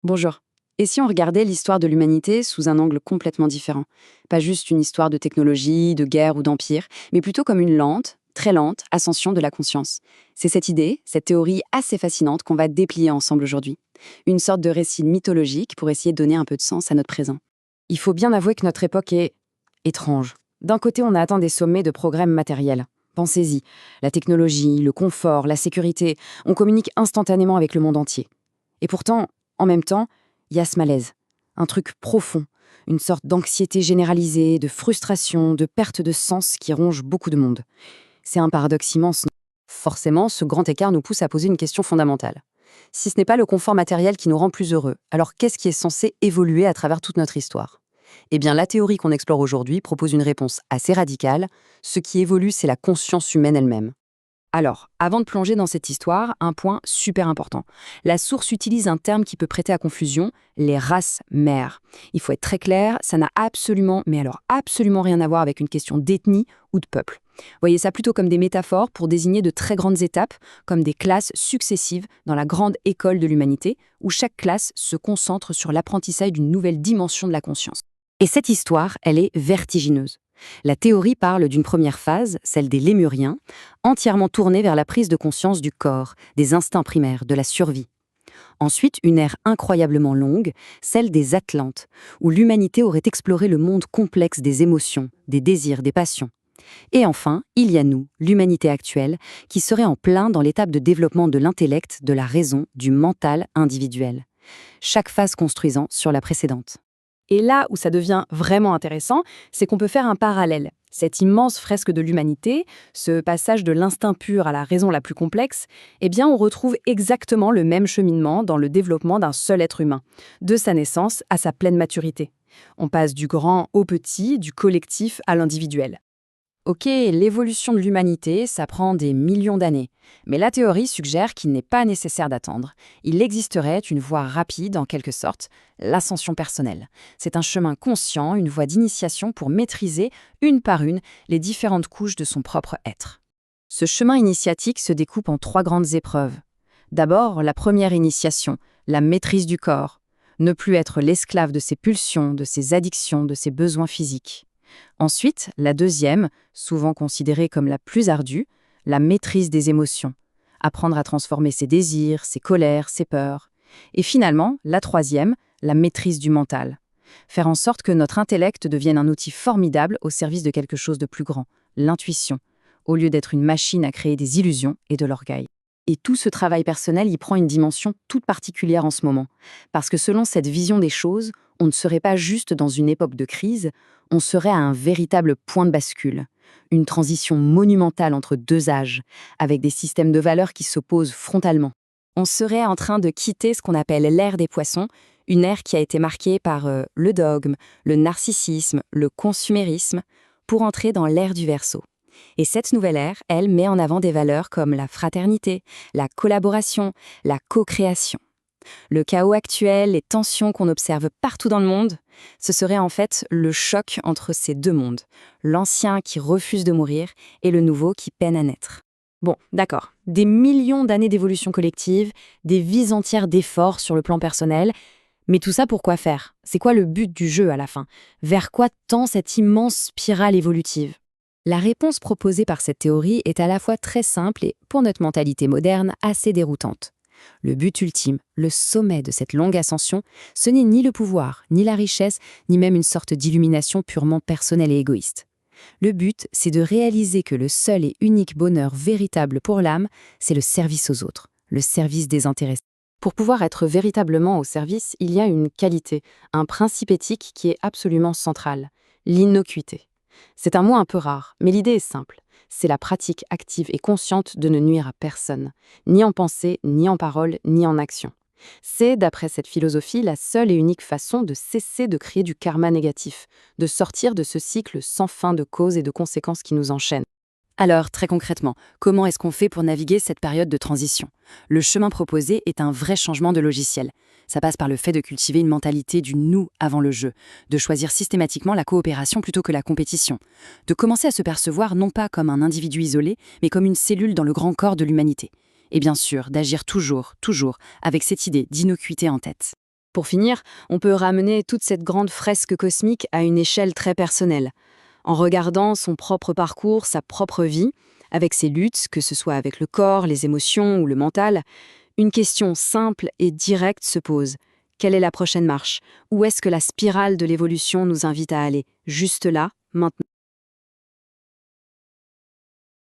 Bonjour. Et si on regardait l'histoire de l'humanité sous un angle complètement différent? Pas juste une histoire de technologie, de guerre ou d'empire, mais plutôt comme une lente, très lente, ascension de la conscience. C'est cette idée, cette théorie assez fascinante qu'on va déplier ensemble aujourd'hui. Une sorte de récit mythologique pour essayer de donner un peu de sens à notre présent. Il faut bien avouer que notre époque est étrange. D'un côté, on a atteint des sommets de progrès matériels. Pensez-y, la technologie, le confort, la sécurité, on communique instantanément avec le monde entier. Et pourtant, en même temps, il y a ce malaise, un truc profond, une sorte d'anxiété généralisée, de frustration, de perte de sens qui ronge beaucoup de monde. C'est un paradoxe immense, non? Forcément, ce grand écart nous pousse à poser une question fondamentale. Si ce n'est pas le confort matériel qui nous rend plus heureux, alors qu'est-ce qui est censé évoluer à travers toute notre histoire? Eh bien, la théorie qu'on explore aujourd'hui propose une réponse assez radicale. Ce qui évolue, c'est la conscience humaine elle-même. Alors, avant de plonger dans cette histoire, un point super important. La source utilise un terme qui peut prêter à confusion, les races mères. Il faut être très clair, ça n'a absolument, mais alors absolument rien à voir avec une question d'ethnie ou de peuple. Voyez ça plutôt comme des métaphores pour désigner de très grandes étapes, comme des classes successives dans la grande école de l'humanité, où chaque classe se concentre sur l'apprentissage d'une nouvelle dimension de la conscience. Et cette histoire, elle est vertigineuse. La théorie parle d'une première phase, celle des Lémuriens, entièrement tournée vers la prise de conscience du corps, des instincts primaires, de la survie. Ensuite, une ère incroyablement longue, celle des Atlantes, où l'humanité aurait exploré le monde complexe des émotions, des désirs, des passions. Et enfin, il y a nous, l'humanité actuelle, qui serait en plein dans l'étape de développement de l'intellect, de la raison, du mental individuel. Chaque phase construisant sur la précédente. Et là où ça devient vraiment intéressant, c'est qu'on peut faire un parallèle. Cette immense fresque de l'humanité, ce passage de l'instinct pur à la raison la plus complexe, eh bien on retrouve exactement le même cheminement dans le développement d'un seul être humain, de sa naissance à sa pleine maturité. On passe du grand au petit, du collectif à l'individuel. Ok, l'évolution de l'humanité, ça prend des millions d'années. Mais la théorie suggère qu'il n'est pas nécessaire d'attendre. Il existerait une voie rapide, en quelque sorte, l'ascension personnelle. C'est un chemin conscient, une voie d'initiation pour maîtriser, une par une, les différentes couches de son propre être. Ce chemin initiatique se découpe en trois grandes épreuves. D'abord, la première initiation, la maîtrise du corps. Ne plus être l'esclave de ses pulsions, de ses addictions, de ses besoins physiques. Ensuite, la deuxième, souvent considérée comme la plus ardue, la maîtrise des émotions. Apprendre à transformer ses désirs, ses colères, ses peurs. Et finalement, la troisième, la maîtrise du mental. Faire en sorte que notre intellect devienne un outil formidable au service de quelque chose de plus grand, l'intuition, au lieu d'être une machine à créer des illusions et de l'orgueil. Et tout ce travail personnel y prend une dimension toute particulière en ce moment. Parce que selon cette vision des choses, on ne serait pas juste dans une époque de crise, on serait à un véritable point de bascule. Une transition monumentale entre deux âges, avec des systèmes de valeurs qui s'opposent frontalement. On serait en train de quitter ce qu'on appelle l'ère des poissons, une ère qui a été marquée par le dogme, le narcissisme, le consumérisme, pour entrer dans l'ère du Verseau. Et cette nouvelle ère, elle, met en avant des valeurs comme la fraternité, la collaboration, la co-création. Le chaos actuel, les tensions qu'on observe partout dans le monde, ce serait en fait le choc entre ces deux mondes, l'ancien qui refuse de mourir et le nouveau qui peine à naître. Bon, d'accord, des millions d'années d'évolution collective, des vies entières d'efforts sur le plan personnel, mais tout ça pour quoi faire? C'est quoi le but du jeu à la fin? Vers quoi tend cette immense spirale évolutive? La réponse proposée par cette théorie est à la fois très simple et, pour notre mentalité moderne, assez déroutante. Le but ultime, le sommet de cette longue ascension, ce n'est ni le pouvoir, ni la richesse, ni même une sorte d'illumination purement personnelle et égoïste. Le but, c'est de réaliser que le seul et unique bonheur véritable pour l'âme, c'est le service aux autres, le service désintéressé. Pour pouvoir être véritablement au service, il y a une qualité, un principe éthique qui est absolument central, l'innocuité. C'est un mot un peu rare, mais l'idée est simple. C'est la pratique active et consciente de ne nuire à personne, ni en pensée, ni en parole, ni en action. C'est, d'après cette philosophie, la seule et unique façon de cesser de créer du karma négatif, de sortir de ce cycle sans fin de causes et de conséquences qui nous enchaînent. Alors, très concrètement, comment est-ce qu'on fait pour naviguer cette période de transition? Le chemin proposé est un vrai changement de logiciel. Ça passe par le fait de cultiver une mentalité du nous avant le jeu, de choisir systématiquement la coopération plutôt que la compétition, de commencer à se percevoir non pas comme un individu isolé, mais comme une cellule dans le grand corps de l'humanité. Et bien sûr, d'agir toujours, avec cette idée d'innocuité en tête. Pour finir, on peut ramener toute cette grande fresque cosmique à une échelle très personnelle. En regardant son propre parcours, sa propre vie, avec ses luttes, que ce soit avec le corps, les émotions ou le mental, une question simple et directe se pose. Quelle est la prochaine marche? Où est-ce que la spirale de l'évolution nous invite à aller? Juste là, maintenant.